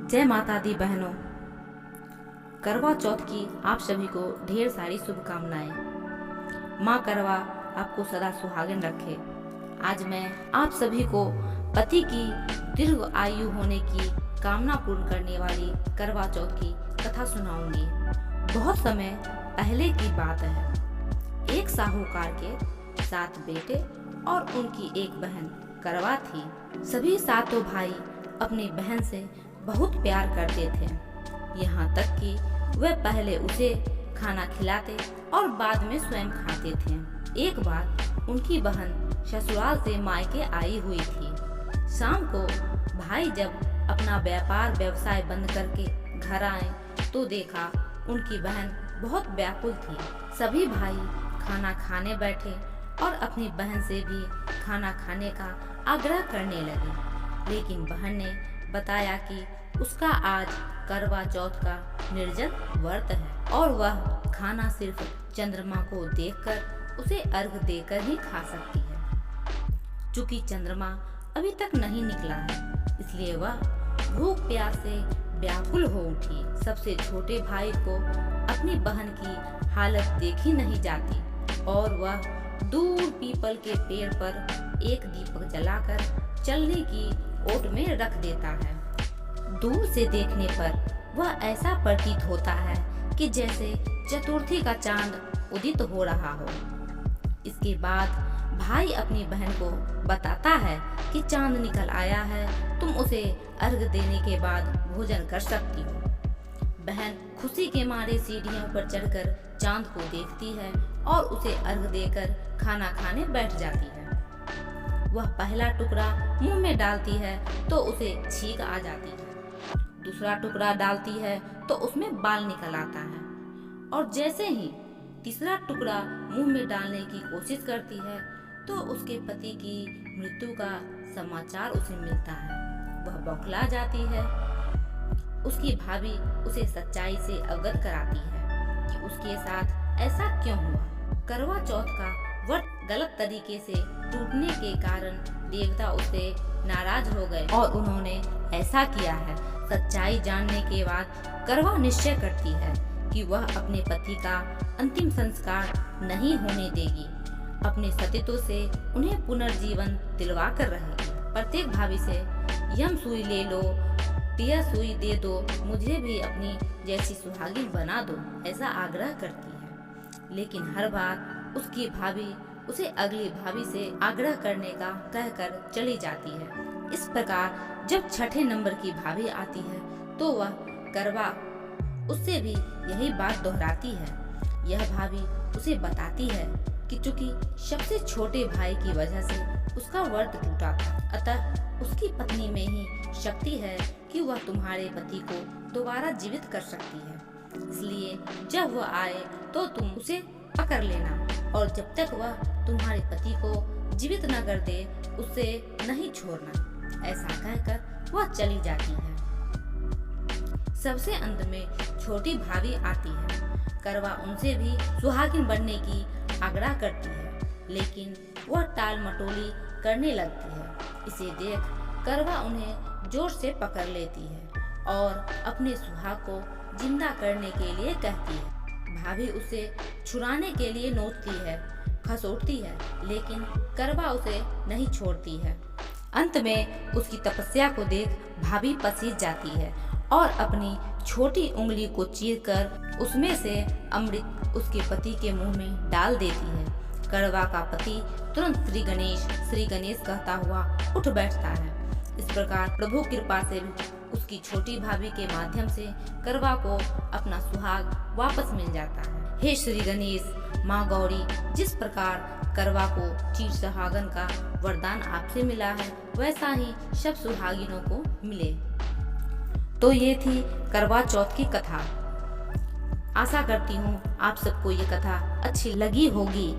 जय माता दी बहनों, करवा चौथ की आप सभी को ढेर सारी शुभकामनाएं। माँ करवा आपको सदा सुहागिन रखे। आज मैं आप सभी को पति की दीर्घ आयु होने की कामना पूर्ण करने वाली करवा चौथ की कथा सुनाऊंगी। बहुत समय पहले की बात है। एक साहूकार के 7 बेटे और उनकी एक बहन करवा थी। सभी 7 भाई अपनी बहन से बहुत प्यार करते थे, यहाँ तक कि वे पहले उसे खाना खिलाते और बाद में स्वयं खाते थे। एक बार उनकी बहन ससुराल से मायके आई हुई थी। शाम को भाई जब अपना व्यापार व्यवसाय बंद करके घर आए तो देखा उनकी बहन बहुत व्याकुल थी। सभी भाई खाना खाने बैठे और अपनी बहन से भी खाना खाने का आग्रह करने लगे, लेकिन बहन ने बताया कि उसका आज करवा चौथ का निर्जल व्रत है और वह खाना सिर्फ चंद्रमा को देखकर उसे अर्घ देकर ही खा सकती है। चूंकि चंद्रमा अभी तक नहीं निकला है, इसलिए वह भूख प्यास से व्याकुल हो उठी। सबसे छोटे भाई को अपनी बहन की हालत देखी नहीं जाती और वह दूर पीपल के पेड़ पर एक दीपक जलाकर चलने की ओट में रख देता है। दूर से देखने पर वह ऐसा प्रतीत होता है कि जैसे चतुर्थी का चांद उदित हो रहा हो। इसके बाद भाई अपनी बहन को बताता है कि चांद निकल आया है, तुम उसे अर्घ देने के बाद भोजन कर सकती हो। बहन खुशी के मारे सीढ़ियों पर चढ़कर चांद को देखती है और उसे अर्घ देकर खाना खाने बैठ जाती है। वह पहला टुकड़ा मुंह में डालती है तो उसे छींक आ जाती है। दूसरा टुकड़ा डालती है तो उसमें बाल निकल आता है और जैसे ही तीसरा टुकड़ा मुंह में डालने की कोशिश करती है तो उसके पति की मृत्यु का समाचार उसे मिलता है। वह बौखला जाती है। उसकी भाभी उसे सच्चाई से अवगत कराती है कि उसके साथ ऐसा क्यों हुआ। करवा चौथ का व्रत गलत तरीके से टूटने के कारण देवता उससे नाराज हो गए और उन्होंने ऐसा किया है। सच्चाई जानने के बाद करवा निश्चय करती है कि वह अपने पति का अंतिम संस्कार नहीं होने देगी। अपने सतीत्व से उन्हें पुनर्जीवन दिलवा कर रहेगी। प्रत्येक भाभी से यम सुई ले लो, टिया सुई दे दो, मुझे भी अपनी जैसी सुहागिन बना दो, ऐसा आग्रह करती है। लेकिन हर बार उसकी भाभी उसे अगली भाभी से आग्रह करने का कहकर चली जाती है। इस प्रकार जब छठे नंबर की भाभी आती है तो वह करवा उससे भी यही बात दोहराती है। यह भाभी उसे बताती है कि चूंकि सबसे छोटे भाई की वजह से उसका व्रत टूटा था, अतः उसकी पत्नी में ही शक्ति है कि वह तुम्हारे पति को दोबारा जीवित कर सकती है। इसलिए जब वह आए तो तुम उसे पकड़ लेना और जब तक वह तुम्हारे पति को जीवित न कर दे उसे नहीं छोड़ना। ऐसा कहकर वह चली जाती है। सबसे अंत में छोटी भाभी आती है। करवा उनसे भी सुहागिन बनने की आग्रह करती है, लेकिन वह टाल मटोली करने लगती है। इसे देख करवा उन्हें जोर से पकड़ लेती है और अपने सुहाग को जिंदा करने के लिए कहती है। भाभी उसे छुड़ाने के लिए नोचती है, खसोटती है, लेकिन करवा उसे नहीं छोड़ती है। अंत में उसकी तपस्या को देख भाभी पसीज जाती है और अपनी छोटी उंगली को चीरकर उसमें से अमृत उसके पति के मुंह में डाल देती है। करवा का पति तुरंत श्री गणेश कहता हुआ उठ बैठता है। इस प्रकार प्रभु कृपा से उसकी छोटी भाभी के माध्यम से करवा को अपना सुहाग वापस मिल जाता है। हे श्री गणेश, माँ गौरी, जिस प्रकार करवा को चीर सुहागन का वरदान आपसे मिला है वैसा ही सब सुहागिनों को मिले। तो ये थी करवा चौथ की कथा। आशा करती हूँ आप सबको ये कथा अच्छी लगी होगी।